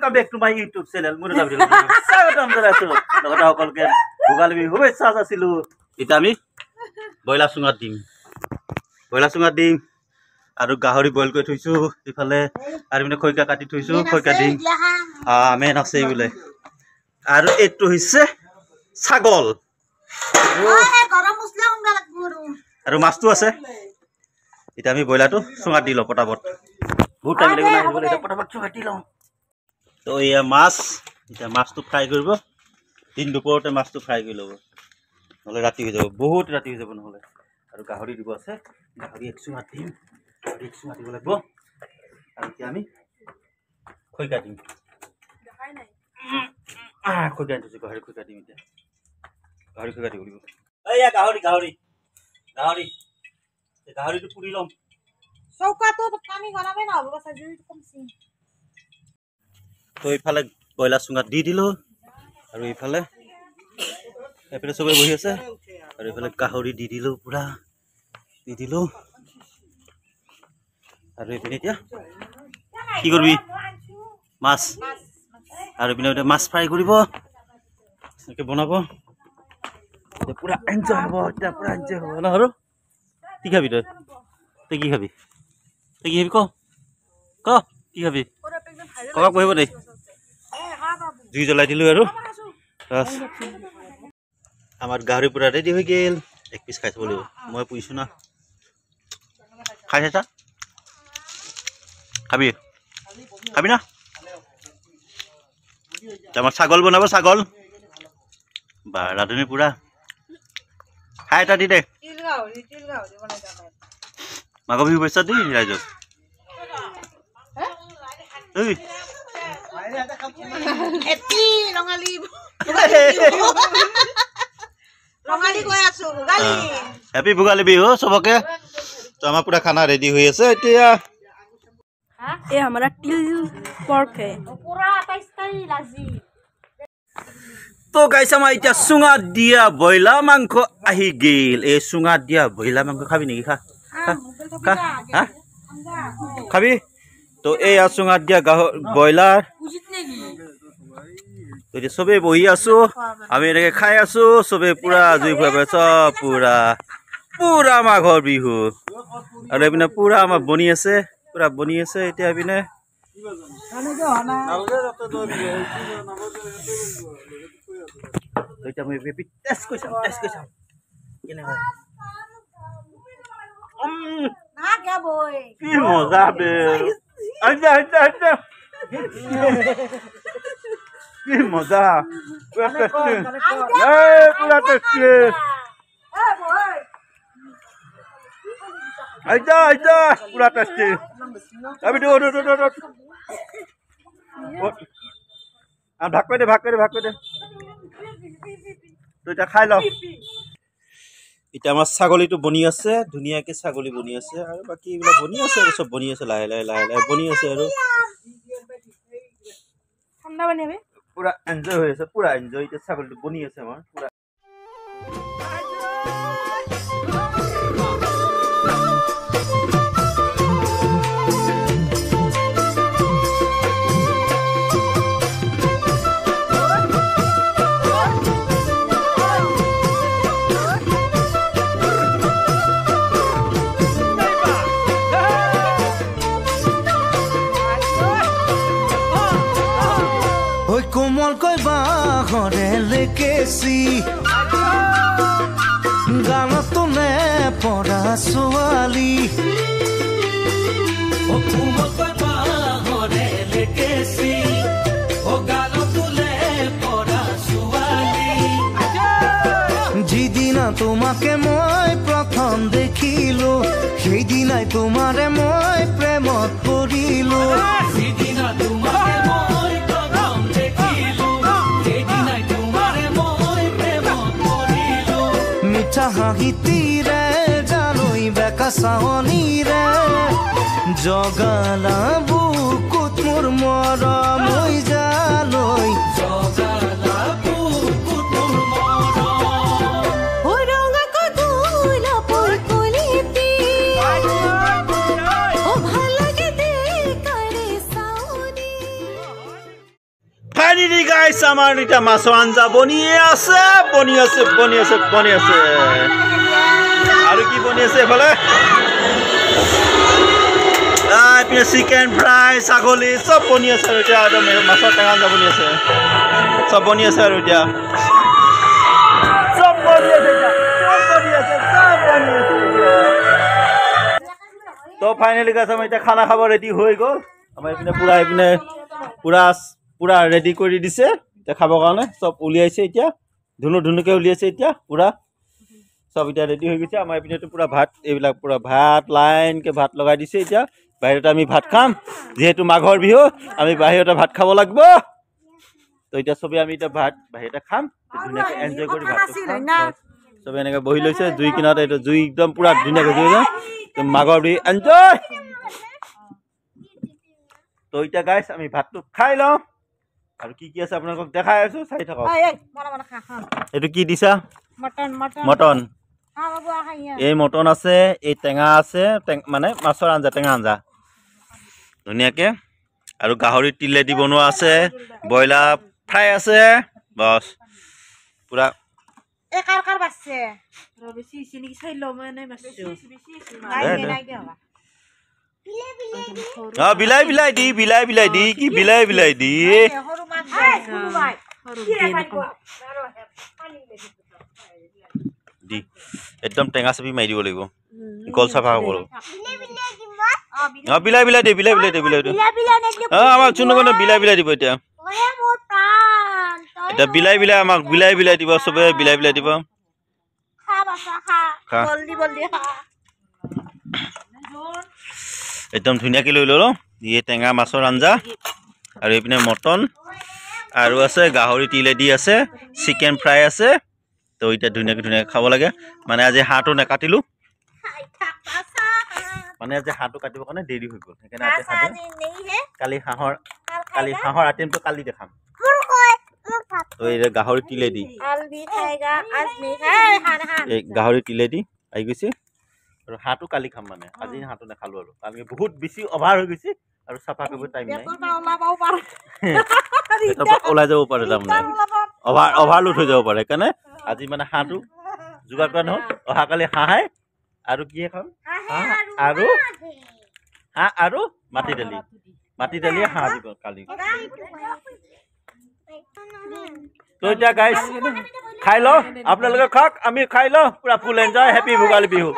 Welcome back to my YouTube channel. স্বাগতম জনাইছো লগতে সকলকে ভোগালী বিহু শুভেচ্ছা যাচিলো। এতিয়া আমি বইলাৰ চুঙাত দিম আৰু গাহৰি বইল কৰি থৈছো ইফালে আৰু মানে খৈকা কাটি থৈছো খৈকা দিম মেন আছে বোলে আৰু এইটো হৈছে ছাগল আৰু মাছটো আছে। এতিয়া আমি বইলাৰটো চুঙাত দি লওঁ পটাপট বহুত টাইম লাগিব না বলে পটাপট চুঙাত দি লওঁ। তো এয়া মাছ এতিয়া মাছটো ফ্ৰাই কৰিব দিন দুপৰতে মাছটো ফ্ৰাই কৰি ল'ব নহ'লে ৰাতি হৈ যাব বহুত ৰাতি হৈ যাব নহ'লে আৰু গাহৰি দিব আছে গাহৰি এক চুঙাত দিম দিব লাগিব আৰু এতিয়া আমি খৈকা দিম খৈকা দিছোঁ গাহৰি খৈকা দিম এতিয়া গাহৰি খৈকা দিব লাগিব এয়া গাহৰিটো পুৰি ল'ম তো এইফালে ব্ৰইলাৰ চুঙাত দি দিলোঁ আৰু এইফালে চবেই বহি আছে আৰু এইফালে গাহৰি দি দিলোঁ পুৰা দি দিলোঁ আৰু এইপিনে এতিয়া কি কৰিবি মাছ আৰু এইপিনে এতিয়া মাছ ফ্ৰাই কৰিব এনেকৈ বনাব এতিয়া পুৰা এনজয় হ'ব এতিয়া পুৰা এনজয় হ'ব ন আৰু কি খাবি তই কি খাবি ক কি খাবি ককাক বহিব দেই জুই জ্বলাই দিলোঁ আৰু আমাৰ গাহৰি পুৰা ৰেডি হৈ গ'ল এক পিচ খাই চাব লাগিব মই পুহিছোঁ না খাই চাইছা খাবি না আমাৰ ছাগল বনাব ছাগল বা ৰান্ধনি পুৰা খাই এটা দি দে মাঘৰ বিহু শুভেচ্ছা দি ৰাইজক হেপী ভোগালী বিহু চবকে তো আমাৰ পুৰা খানা ৰেডি হৈ আছে এতিয়া ये हमारा टिल पर्क है पूरा 28 का लाजी तो गाइस আমাৰ এতিয়া চুঙাত দিয়া বইলা মাংস আহি গেল এই চুঙাত দিয়া বইলা মাংস খাবি নেকি খা খাবি তো এই চুঙাত দিয়া বইলাৰ তো এতিয়া সবে বহি আছো আমি এনেকে খাই আছো সবে পুৰা জুই ফুৱাই চব পুৰা মাঘৰ বিহু আৰু এইপিনে পুৰা আমাৰ বনি আছে এতিয়া এইপিনে এতিয়া মই টেষ্ট কৰি চাম কেনেকুৱা কি মজা বে আচ্ছা কি মজা পুৰা টেষ্টি আচ্ছা পুৰা টেষ্টি আমি ভাগ কৰি দে তো এতিয়া খাই লওঁ এতিয়া আমাৰ ছাগলীটো বনি আছে ধুনীয়াকে ছাগলী বনি আছে আৰু বাকী এইবিলাক বনি আছে আৰু চব বনি আছে লাহে লাহে বনি আছে আৰু ঠাণ্ডা পানী হবে পুৰা এনজয় হৈ আছে পুৰা এনজয় এতিয়া ছাগলীটো বনি আছে আমাৰ পুৰা কোমল কৈ বাহৰে লেকেছি গানতো নে পৰা ছোৱালী কোমল কৈ বাহৰে লেকেছি গানতো নে পৰা ছোৱালী যিদিনা তোমাকে মই প্ৰথম দেখিলো সেইদিনাই তোমাৰে মই প্ৰেমত পৰিলো যিদিনা তোমাকে হাঁহিতিৰে জানৈ বেকা চাৱনীৰে জগালা বুকুত মোৰ মৰম হৈ জালৈ আমাৰ এতিয়া মাছৰ আঞ্জা বনিয়ে আছে আৰু কি বনি আছে এফালে এইপিনে চিকেন ফ্ৰাই ছাগলী চব বনি আছে আৰু এতিয়া একদম মাছৰ টেঙা আঞ্জা বনি আছে চব বনি আছে আৰু এতিয়া তো ফাইনেলি গাছ আমাৰ এতিয়া খানা খাব ৰেডি হৈ গ'ল আমাৰ এইপিনে পুৰা ৰেডি কৰি দিছে এতিয়া খাবৰ কাৰণে চব উলিয়াইছে এতিয়া ধুনুকে উলিয়াইছে এতিয়া পুৰা চব এতিয়া ৰেডি হৈ গৈছে আমাৰ এইপিনেতো পুৰা ভাত এইবিলাক পুৰা ভাত লাইনকৈ ভাত লগাই দিছে এতিয়া বাহিৰতে আমি ভাত খাম যিহেতু মাঘৰ বিহু আমি বাহিৰতে ভাত খাব লাগিব তো এতিয়া চবেই আমি এতিয়া ভাত বাহিৰতে খাম ধুনীয়াকৈ এনজয় কৰি ভাতটো খাম চবে এনেকৈ বহি লৈছে জুই কিনাৰতে এইটো জুই একদম পুৰা ধুনীয়াকৈ জুই মাঘৰ বিহু এনজয় তো এতিয়া গাইছ আমি ভাতটো খাই লওঁ আৰু কি আছে আপোনালোকক দেখাই আছো চাই থাকক এইটো কি দিছা মটন এই মটন আছে এই টেঙা আছে মানে মাছৰ আঞ্জা টেঙা আঞ্জা ধুনীয়াকৈ আৰু গাহৰি তিলেদি বনোৱা আছে ব্ৰইলাৰ ফ্ৰাই আছে বছ পুৰা বিলাই দি কি বিলাই দি একদম টেঙা চাপি মাৰি দিব লাগিব গল চাফা হ'ব বিলাই দি আমাক চুনু বিলাই দিব এতিয়া বিলাই আমাক বিলাই দিব চবে বিলাই দিব একদম ধুনীয়াকৈ লৈ ল'লো এই টেঙা মাছৰ আঞ্জা আৰু এইপিনে মটন আৰু আছে গাহৰি তিলেদি আছে চিকেন ফ্ৰাই আছে তো এতিয়া ধুনীয়াকৈ খাব লাগে মানে আজি হাঁহটো নাকাটিলোঁ মানে আজি হাঁহটো কাটিবৰ কাৰণে দেৰি হৈ গ'ল সেইকাৰণে কালি হাঁহৰ আইটেমটো কালি দেখাম তো এই গাহৰি তিলেদি গাহৰি তিলেদি আহি গৈছে আৰু হাঁহটো কালি খাম মানে আজি হাঁহটো নাখালোঁ আৰু কাৰণ বহুত বেছি অভাৰ হৈ গৈছে আৰু চাফা কৰিব টাইম নাই ওলাই যাব পাৰে তাৰমানে অভাৰলোড হৈ যাব পাৰে সেইকাৰণে আজি মানে হাঁহটো যোগাৰ কৰা নহ'ল অহাকালি হাঁহে আৰু কিহে খাম হাঁহ আৰু মাটি দালি হাঁহ দিব কালি তো এতিয়া গাইছ খাই লওঁ আপোনালোকে খাওক আমি খাই লওঁ পুৰা full enjoy happy Bhogali Bihu